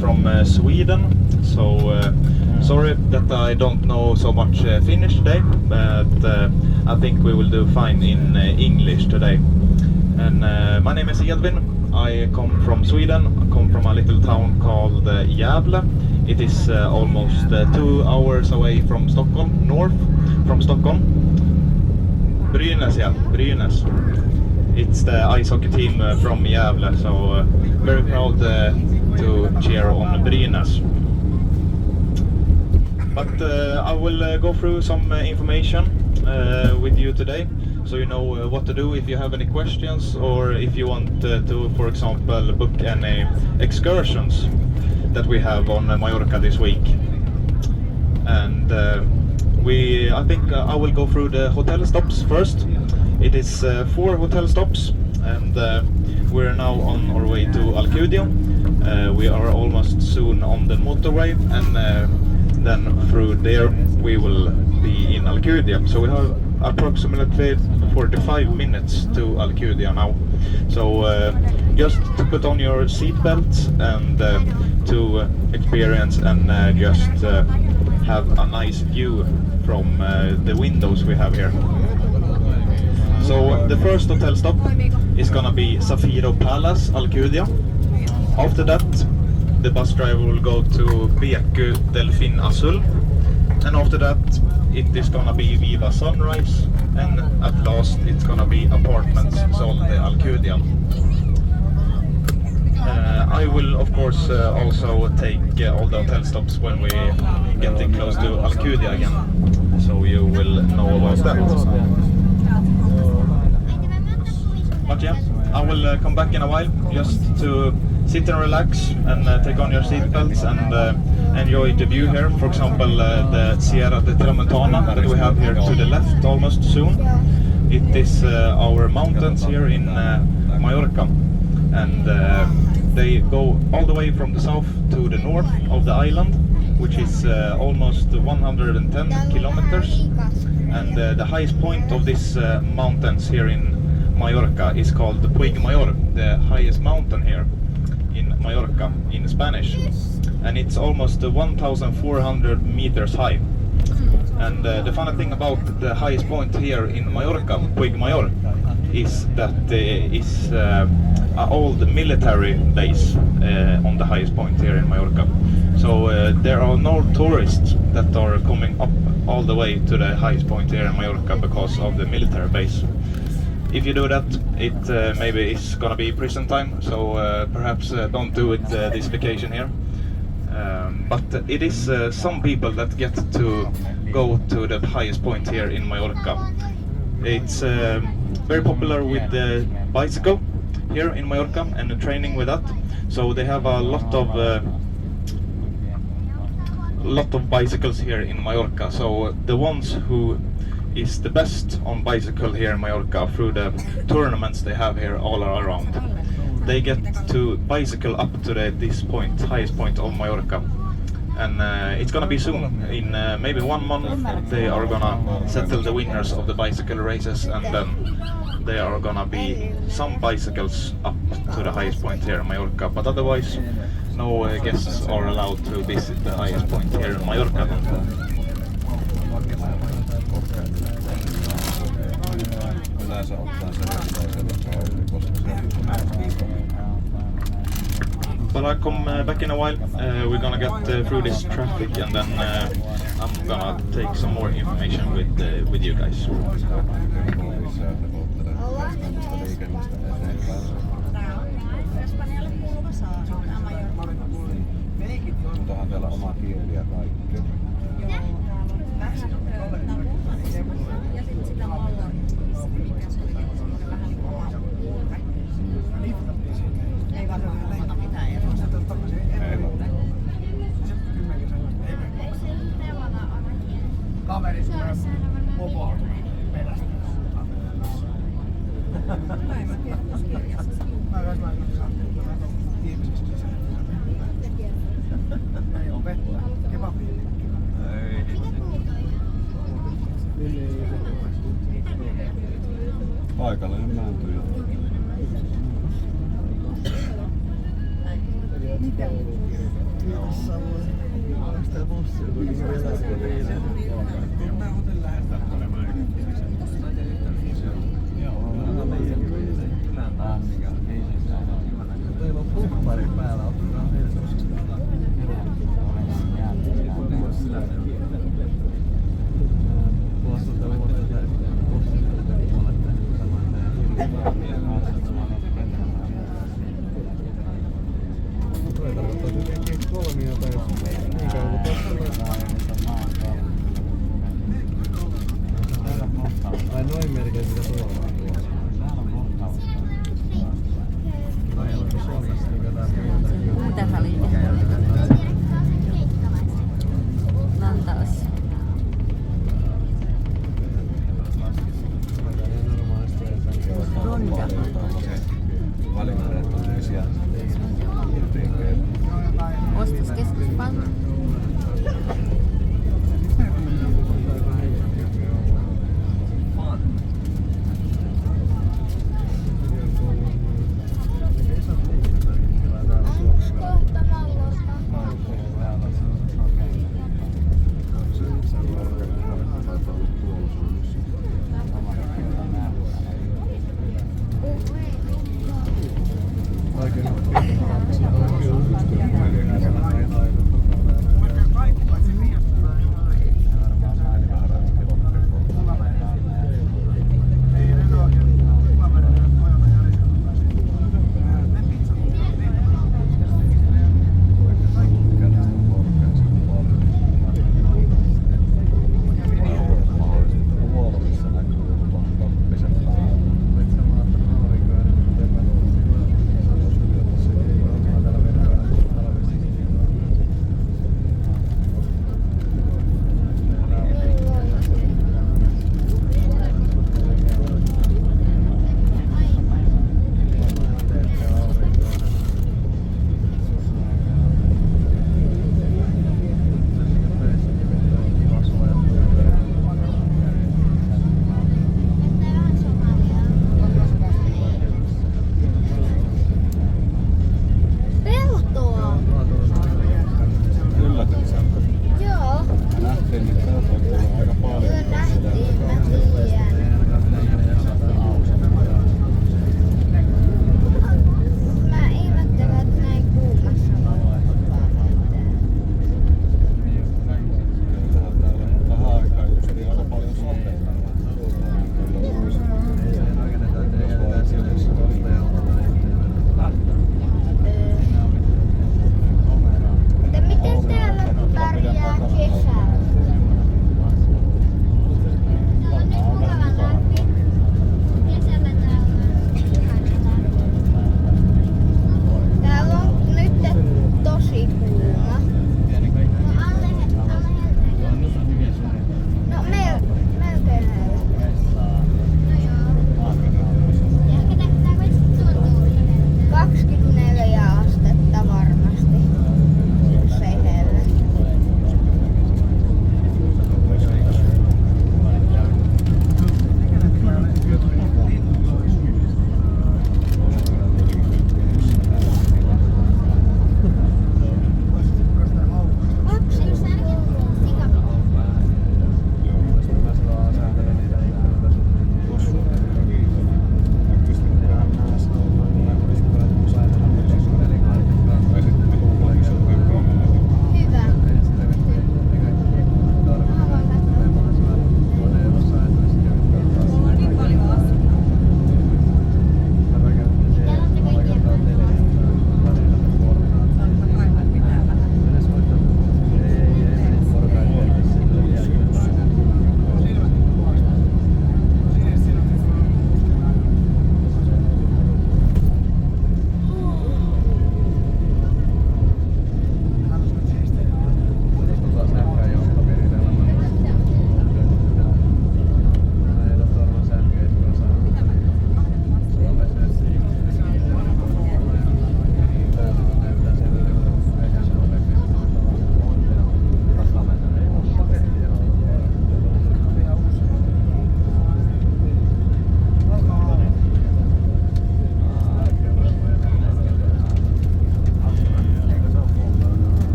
from Sweden, so sorry that I don't know so much Finnish today, but I think we will do fine in English today. And my name is Edvin. I come from Sweden. I come from a little town called Gävle. It is almost 2 hours away from Stockholm, north from Stockholm. Brynäs, yeah, Brynäs. It's the ice hockey team from Gävle, so very proud to cheer on Brynäs. But I will go through some information with you today, so you know what to do if you have any questions, or if you want to, for example, book any excursions that we have on Mallorca this week. And I think I will go through the hotel stops first. It is 4 hotel stops, and we're now on our way to Alcudiaan. We are almost soon on the motorway, and then through there we will be in Alcudiaan. So we have approximately 45 minutes to Alcudiaan now. So just to put on your seatbelts and to experience and just have a nice view from the windows we have here. So the first hotel stop is gonna be Safiro Palace, Alcudiaan. After that, the bus driver will go to Beku Delfin Azul, and after that it is gonna be Viva Sunrise, and at last it's gonna be Apartments Solde Alcudiaan. I will of course also take all the hotel stops when we getting close to Alcudiaan again, so you will know about that. But yeah, I will come back in a while just to sit and relax and take on your seatbelts and enjoy the view here. For example, the Sierra de Tramontana that we have here to the left almost soon. It is our mountains here in Mallorca, and they go all the way from the south to the north of the island, which is almost 110 kilometers. And the highest point of these mountains here in Mallorca is called the Puig Mayor, the highest mountain here in Mallorca in Spanish, and it's almost 1,400 meters high. And the funny thing about the highest point here in Mallorca, Puig Mayor, is that there is an old military base on the highest point here in Mallorca. So there are no tourists that are coming up all the way to the highest point here in Mallorca because of the military base. If you do that, it maybe is gonna be prison time, so perhaps don't do it this vacation here. But it is some people that get to go to the highest point here in Mallorca. It's very popular with the bicycle here in Mallorca and the training with that. So they have a lot of bicycles here in Mallorca. So the ones who is the best on bicycle here in Mallorca through the tournaments they have here all around, they get to bicycle up to this point, highest point of Mallorca. And it's gonna be soon, in maybe 1 month they are gonna settle the winners of the bicycle races, and then there are gonna be some bicycles up to the highest point here in Mallorca, but otherwise no guests are allowed to visit the highest point here in Mallorca. But I'll come back in a while. We're gonna get through this traffic, and then I'm gonna take some more information with you guys. Paikallinen mänty jo. Mitä? Teillä on pumpari päällä, ottaa ai noin melkein mitä tuolla on. Mitähän oli? Lantaus. Ronja. Ostoskeskus Palmasta.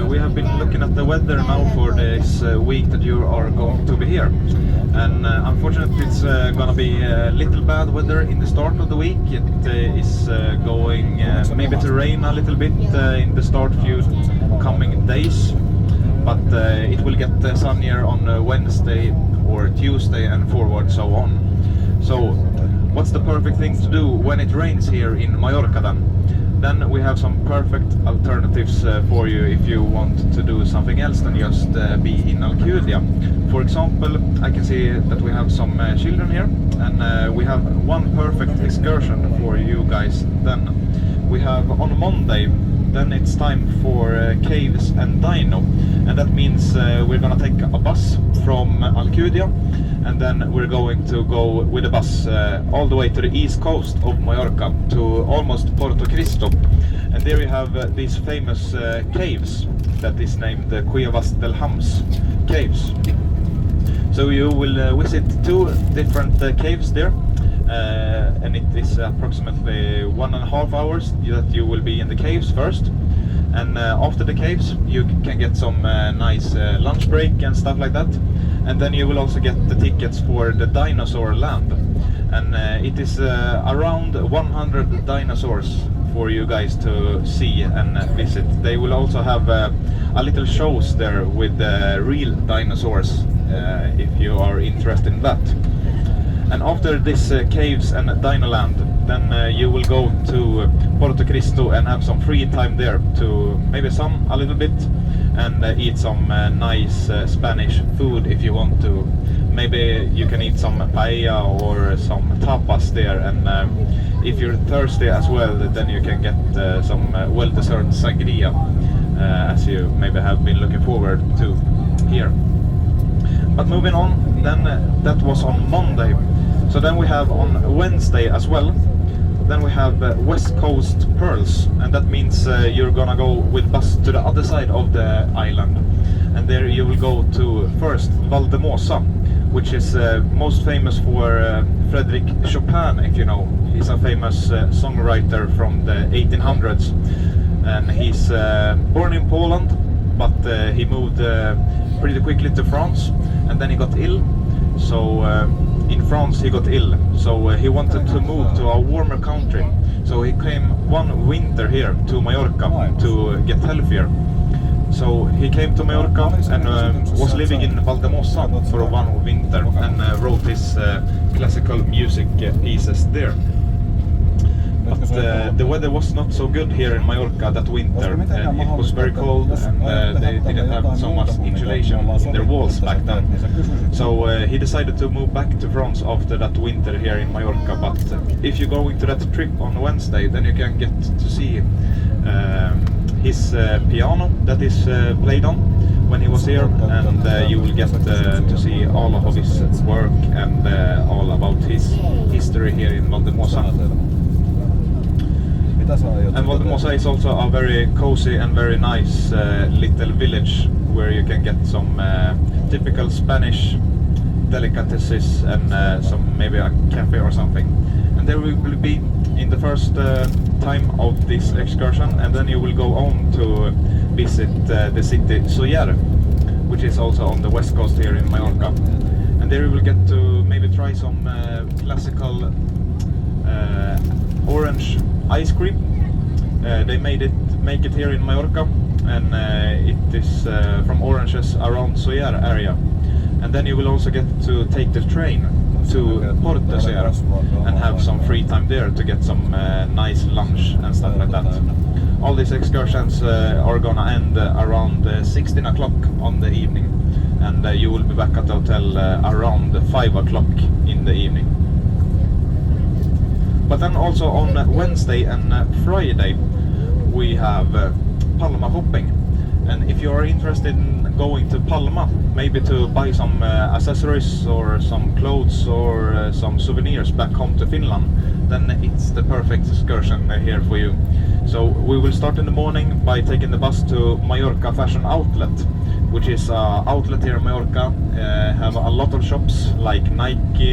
we have been looking at the weather now for this week that you are going to be here. And unfortunately it's gonna be a little bad weather in the start of the week. It is going maybe to rain a little bit in the start few coming days. But it will get sunnier on Wednesday or Tuesday and forward so on. So what's the perfect thing to do when it rains here in Mallorca then? Then we have some perfect alternatives for you if you want to do something else than just be in Alcudiaan. For example, I can see that we have some children here, and we have one perfect excursion for you guys. Then we have on Monday, then it's time for caves and dino, and that means we're gonna take a bus from Alcudiaan, and then we're going to go with a bus all the way to the east coast of Mallorca to almost Porto Cristo, and there you have these famous caves that is named the Cuevas del Hams caves. So you will visit two different caves there, and it is approximately 1.5 hours that you will be in the caves first, and after the caves you can get some nice lunch break and stuff like that, and then you will also get the tickets for the dinosaur land, and it is around 100 dinosaurs for you guys to see and visit. They will also have a little shows there with real dinosaurs if you are interested in that. And after this caves and Dinoland, then you will go to Porto Cristo and have some free time there to maybe sun a little bit and eat some nice Spanish food if you want to. Maybe you can eat some paella or some tapas there, and if you're thirsty as well, then you can get some well-deserved sangria, as you maybe have been looking forward to here. But moving on, then that was on Monday. So then we have on Wednesday as well, then we have West Coast Pearls, and that means you're gonna go with bus to the other side of the island, and there you will go to first Valdemosa, which is most famous for Frederick Chopin, if you know. He's a famous songwriter from the 1800s, and he's born in Poland, but he moved pretty quickly to France, and then he got ill. So in France he got ill, so he wanted to move to a warmer country. So he came one winter here to Mallorca to get healthier. So he came to Mallorca and was living in Valdemosa for one winter and wrote his classical music pieces there. But the weather was not so good here in Mallorca that winter, and it was very cold, and they didn't have so much insulation in their walls back then. So he decided to move back to France after that winter here in Mallorca. But if you go into that trip on Wednesday, then you can get to see his piano that is played on when he was here, and you will get to see all of his work and all about his history here in Valdemosa. And Valdemosa is also a very cozy and very nice little village where you can get some typical Spanish delicacies and some maybe a cafe or something. And there we will be in the first time of this excursion, and then you will go on to visit the city Soller, which is also on the west coast here in Mallorca. And there you will get to maybe try some classical orange ice cream. They make it here in Mallorca, and it is from oranges around Soller area. And then you will also get to take the train to Porto Soller and have some free time there to get some nice lunch and stuff like that. All these excursions are gonna end around 16 o'clock on the evening, and you will be back at the hotel around 5 o'clock in the evening. But then also on Wednesday and Friday we have Palma hopping, and if you are interested in going to Palma, maybe to buy some accessories or some clothes or some souvenirs back home to Finland, then it's the perfect excursion here for you. So we will start in the morning by taking the bus to Mallorca Fashion Outlet, which is an outlet here in Mallorca. Have a lot of shops like Nike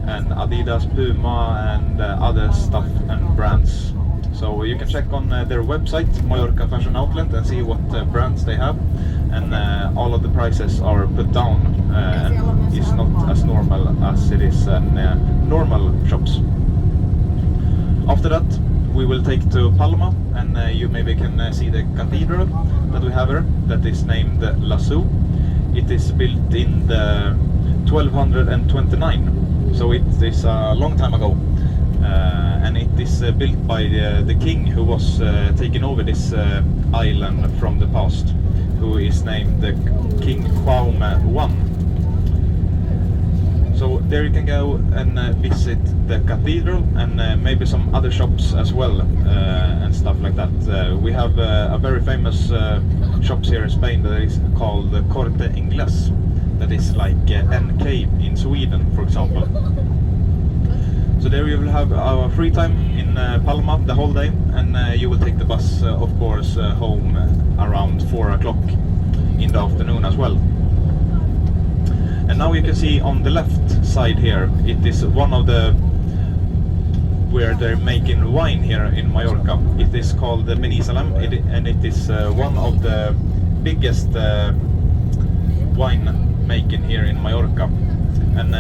and Adidas, Puma and other stuff and brands. So you can check on their website, Mallorca Fashion Outlet, and see what brands they have, and all of the prices are put down, and it's not as normal as it is in normal shops. After that, we will take to Palma, and you maybe can see the cathedral that we have here, that is named Lasu. It is built in the 1229, so it is a long time ago. And it is built by the king who was taking over this island from the past, who is named King Jaume I. So there you can go and visit the cathedral, and maybe some other shops as well, and stuff like that. We have a very famous shops here in Spain that is called the Corte Inglés, that is like NK in Sweden, for example. So there you will have our free time in Palma the whole day, and you will take the bus, of course, home around 4 o'clock in the afternoon as well. And now you can see on the left side here, it is one of the where they're making wine here in Mallorca. It is called the Menisalem, and it is one of the biggest wine making here in Mallorca. And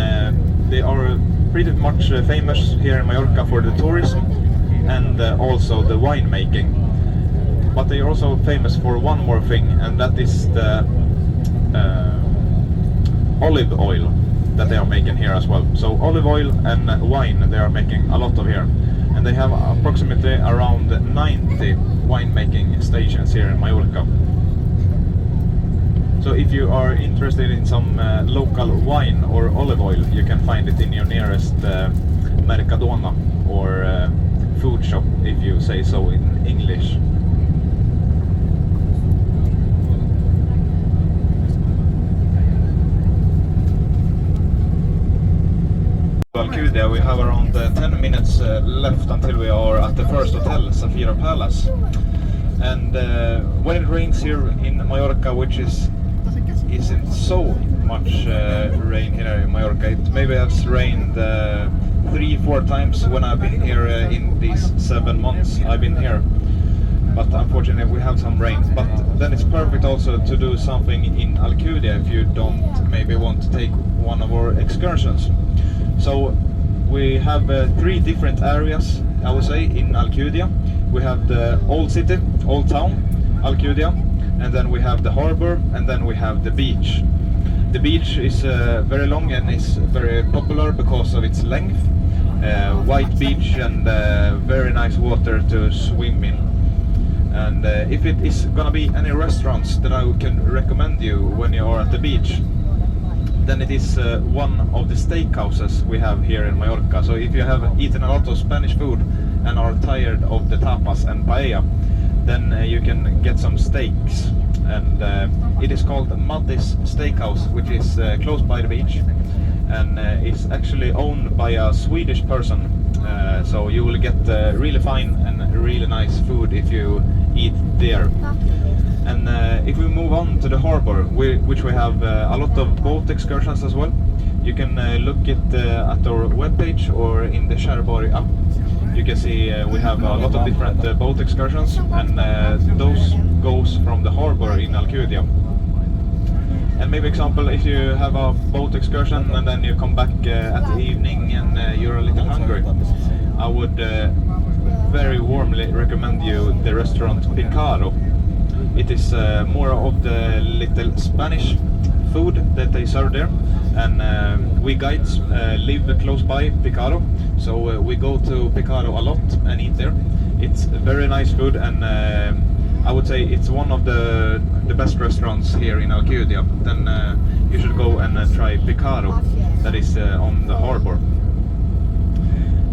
they are pretty much famous here in Mallorca for the tourism and also the wine making. But they are also famous for one more thing, and that is the olive oil that they are making here as well. So olive oil and wine they are making a lot of here, and they have approximately around 90 winemaking stations here in Mallorca. So if you are interested in some local wine or olive oil, you can find it in your nearest Mercadona or food shop, if you say so in English. Alcudiaan, we have around 10 minutes left until we are at the first hotel, Safira Palace. And when it rains here in Mallorca, which isn't so much rain here in Mallorca, it maybe has rained 3-4 times when I've been here in these 7 months I've been here. But unfortunately we have some rain. But then it's perfect also to do something in Alcudiaan if you don't maybe want to take one of our excursions. So we have 3 different areas, I would say, in Alcudiaan. We have the old city, old town, Alcudiaan, and then we have the harbor, and then we have the beach. The beach is very long and is very popular because of its length. White beach and very nice water to swim in. And if it is gonna be any restaurants that I can recommend you when you are at the beach, then it is one of the steakhouses we have here in Mallorca. So if you have eaten a lot of Spanish food and are tired of the tapas and paella, then you can get some steaks. And it is called Mattis Steakhouse, which is close by the beach, and is actually owned by a Swedish person. So you will get really fine and really nice food if you eat there. And if we move on to the harbor, which we have a lot of boat excursions as well, you can look at our webpage or in the Cherbourg app. You can see we have a lot of different boat excursions, and those goes from the harbor in Alcudiaan. And maybe example, if you have a boat excursion and then you come back at the evening and you're a little hungry, I would very warmly recommend you the restaurant Picaro. It is more of the little Spanish food that they serve there, and we guides live close by Picaro, so we go to Picaro a lot and eat there. It's very nice food, and I would say it's one of the best restaurants here in Alcudiaan. Then you should go and try Picaro, that is on the harbor.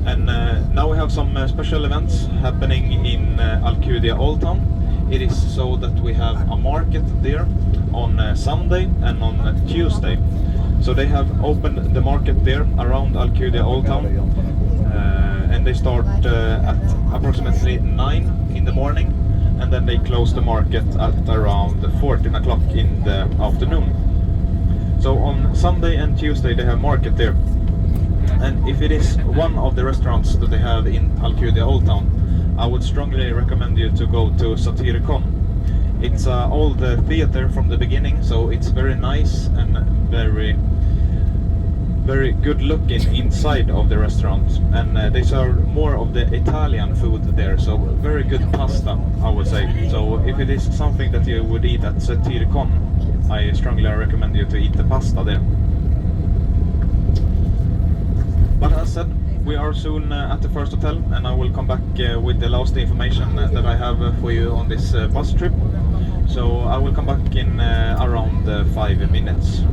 And now we have some special events happening in Alcudiaan Old Town. It is so that we have a market there on Sunday and on Tuesday. So they have opened the market there around Alcudiaan Old Town, and they start at approximately 9 in the morning, and then they close the market at around 14 o'clock in the afternoon. So on Sunday and Tuesday they have market there. And if it is one of the restaurants that they have in Alcudiaan Old Town, I would strongly recommend you to go to Satyricon. It's an old theater from the beginning, so it's very nice and very good looking inside of the restaurant, and they serve more of the Italian food there, so very good pasta, I would say. So if it is something that you would eat at Satyricon, I strongly recommend you to eat the pasta there. But as said, we are soon at the first hotel, and I will come back with the last information that I have for you on this bus trip. So I will come back in around 5 minutes.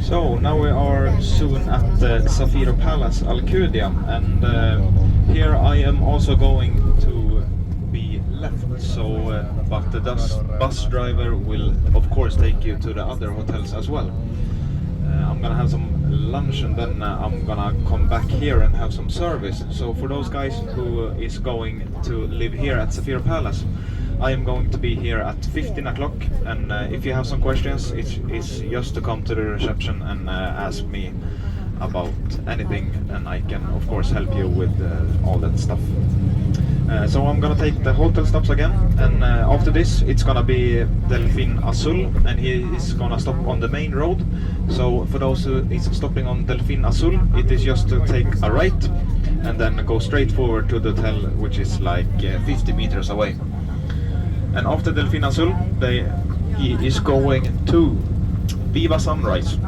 So now we are soon at the Zafiro Palace, Alcudiaan, and here I am also going to be left. So, but the bus driver will of course take you to the other hotels as well. I'm gonna have some lunch and then I'm gonna come back here and have some service. So for those guys who is going to live here at Zafiro Palace, I am going to be here at 15 o'clock, and if you have some questions, it's just to come to the reception and ask me about anything, and I can of course help you with all that stuff. So I'm gonna take the hotel stops again, and after this it's gonna be Delfin Azul, and he is gonna stop on the main road. So for those who is stopping on Delfin Azul, it is just to take a right and then go straight forward to the hotel, which is like 50 meters away. And after Delfin Azul, he is going to Viva Sunrise,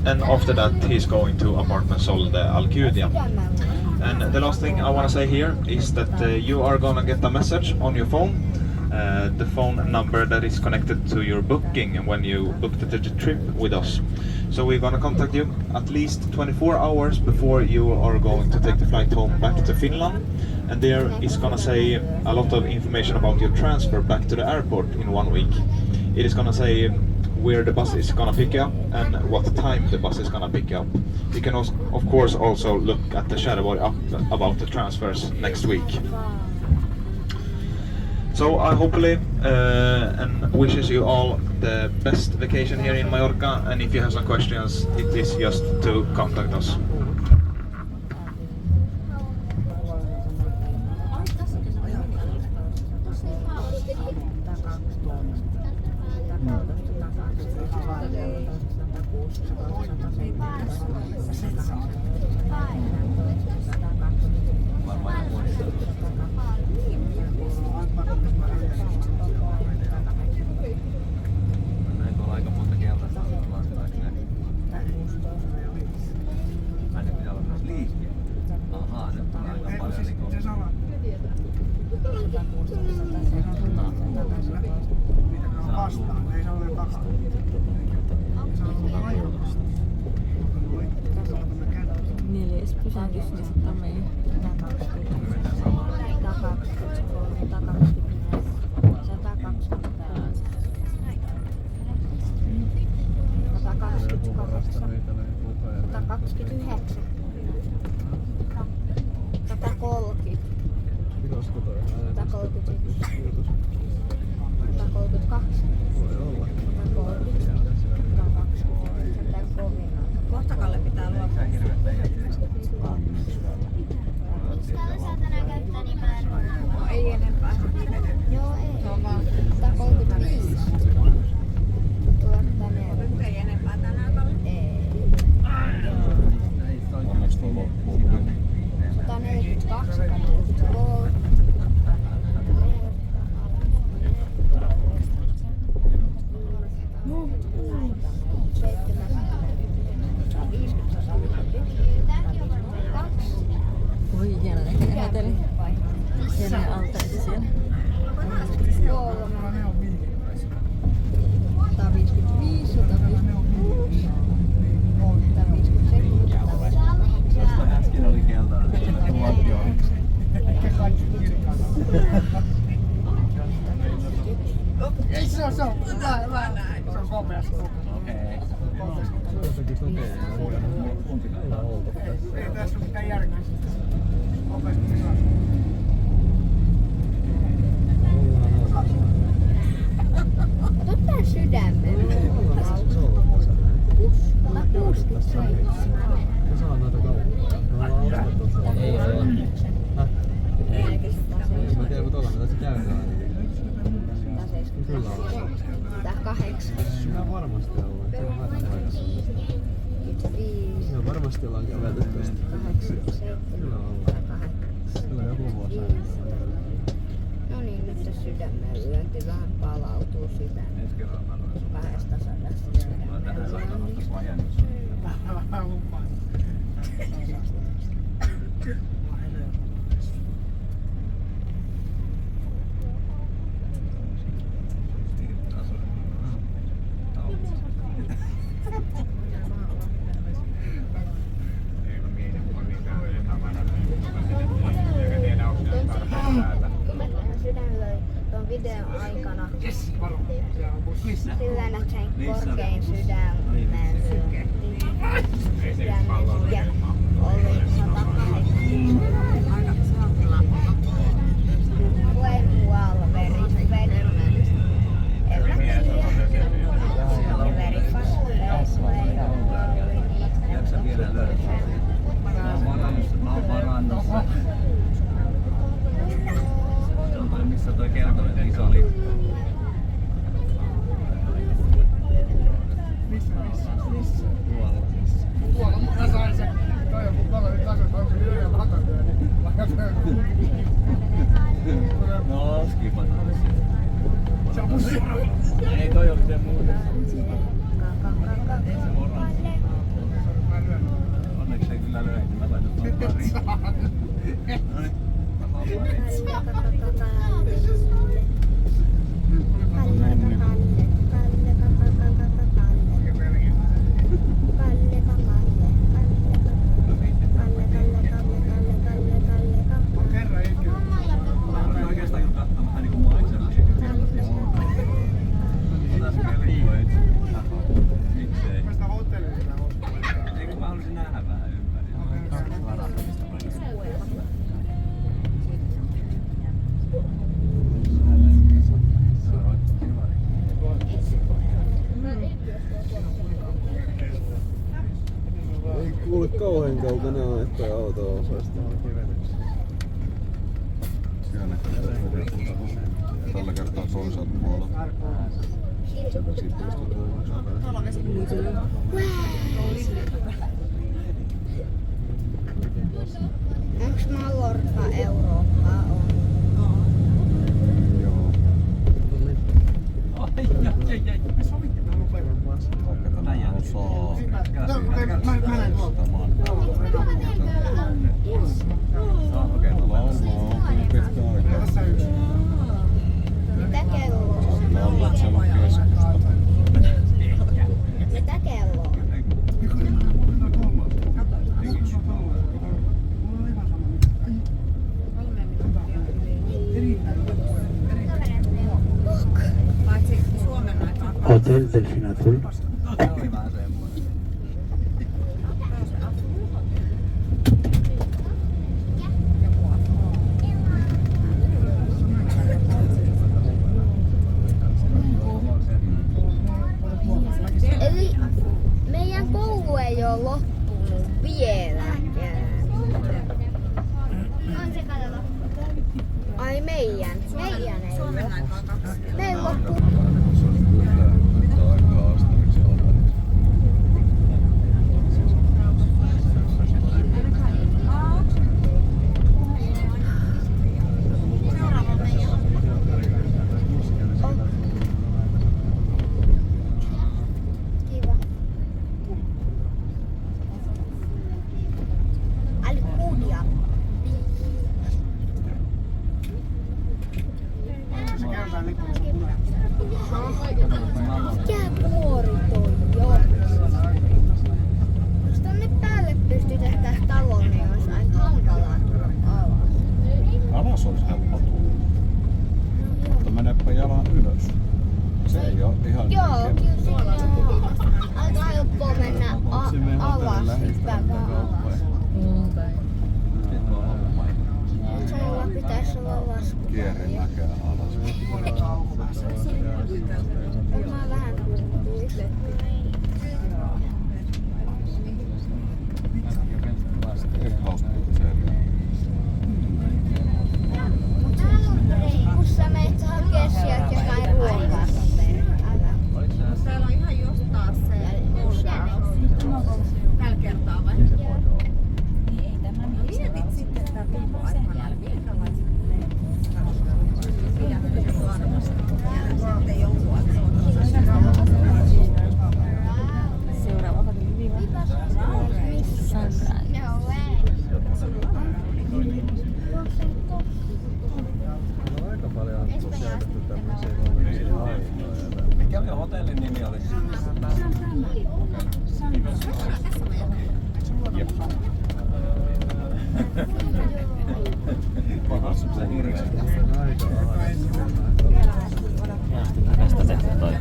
and after that he's going to Apartment Sol de Alcudiaan. And the last thing I want to say here is that you are gonna get a message on your phone, the phone number that is connected to your booking when you booked the trip with us. So we're gonna contact you at least 24 hours before you are going to take the flight home back to Finland. And there is gonna say a lot of information about your transfer back to the airport in 1 week. It is gonna say where the bus is gonna pick you up and what time the bus is gonna pick you up. You can also, of course, also look at the Shadowboy up about the transfers next week. So I hopefully and wishes you all the best vacation here in Mallorca, and if you have some questions, it is just to contact us. Näitä on aika monta keltaista, aina pitää olla myös liikkeellä. Ahaa, nyt on aika paljon Neljäs pysähdys, niin sitten on meidän Kohtakalle pitää luopua. No ei enempää. Joo, ei. Se on vaan 135. nyt ei enempää tänään kalle. Ei. 142, 143. voi hieno näköinen hienoja altaita siellä. 155, 156, 157. äsken oli keltainen. Ei se on vaan näin. Se on komeasti. Okei. Ei tässä ole mitään järkeä. Ota tää sydämen. 167. Me saa noita kauppaa. Me ollaan ostettu tuolla. Ei ole. En mä tiedä, mutta ollaan tässä käydään. Kyllä on. Tää 8. Kyllä varmasti ollaan. Se on vähän paikassa. 55. Kyllä varmasti ollaan kävelty tästä. 87. Kyllä ollaan. Kyllä joku vuosi aina. No niin, nyt se sydämen lyönti vähän palautuu sitä. Ensi kerralla mä noin sun. 200 Mä tähän saadaan ottais vaan jännys. Työnnät sen korkein sydämen sydämen ja oli 108. Play muualla very fast play. Jaksa vielä löytää. Mä oon varannossa. Se on toi missä toi kertoinen iso lippu. Missä? Tuolla mä sain sen. Toi on mun kaveri tasossa, onko se yhden vakatyö, niin vakatyö. No, skipataan se. Se on bussi. Ei toi oo se muuta. Ei se oranssi. Onneksi ei kyllä löi, niin mä laitan tuon pariin. Noin. Mä oon Kerran ikinä. oikeastaan kun katsotaan vähän niinku mua itselleen. Otas kellikko itse. Miksei? Mä sitä hotellista ostin. Eikö mä halusin nähdä vähän ympäri? Ei kuule kauhean kaukana, että auto osaista. Siellä tällä kertaa toisaalta puolella. Se vesi pystytään. Onks Mallorca Eurooppaa on? Joo. Ai. Me sovittiin mun verran. Rakennetaan osaa. Mä näin tuolta. Saa kokeilla Laulaa on pitkä aikaa. Tässä yksi. Mitä kello on? Laulat siellä on keskusta. Mitä kello on? Hotel Delfín Azul. Se oli vähän semmoinen. Eli meidän koulu ei ole loppunut vieläkään. Ai meidän ei ole. Meidän loppuu. Kiva. Alcudiaan. Se käydään lippuun. Mikä vuori toi on? Jos tonne päälle pystytettäis talo, niin olisi aika hankalaa tulla alas. Alas olisi helppo tulla. Mutta menepä jalan ylös. Se ei oo ihan Joo, niin kyllä kevyt. siinä on aika helppoa mennä alas, hyppääkää alas. Sulla pitäisi olla lasku. Kierremäkää alas. Mä vähän tuntuu. Kun sä meet hakee sieltä jotain ruokaa. Täällä on ihan just taas se tällä kertaa vai? Mietit sitten tätä viikkoaikana, minkälaiset ne varmasti. Ja sitten jonkun Seuraava Sunrise. No way. Aika paljon on säädetty tämmöisiä aivoja. Mikä oli hotellin nimi oli? Jep. Pakassu se hirveä. Tästä tehty toi.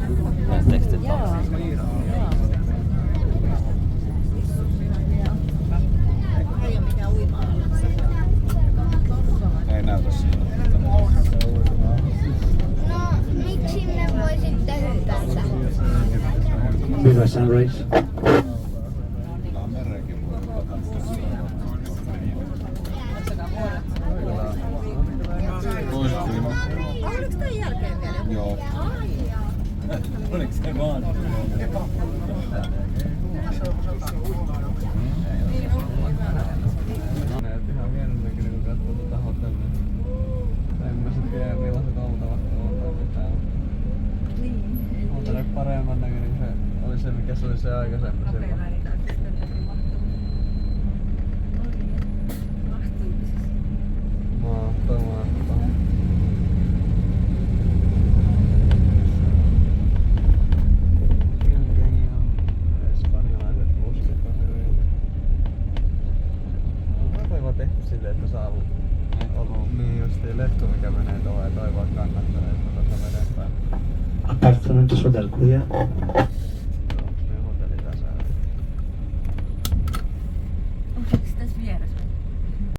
a sunrise. Kyllähän merenkin voi tulla toiset ilman. Oliko tämän jälkeen vielä? Joo. Oliko se vaan? Näet ihan hienonäköinen kun katsoo tuota hotellia. En mä sit tiedä millaiset oltavat tuolta mitään. On tänne paremman näköinen kuin se oli se mikä se oli se aikaisemmin silloin. Mahtavaa. Espanjalaiset bussit on hyvin. On tehty silleen, että saa ollut niin justiin lettu mikä menee tuohon ja toi vaan kannattaa, että tuota vedetään. Apartamentos de Alcudiaan.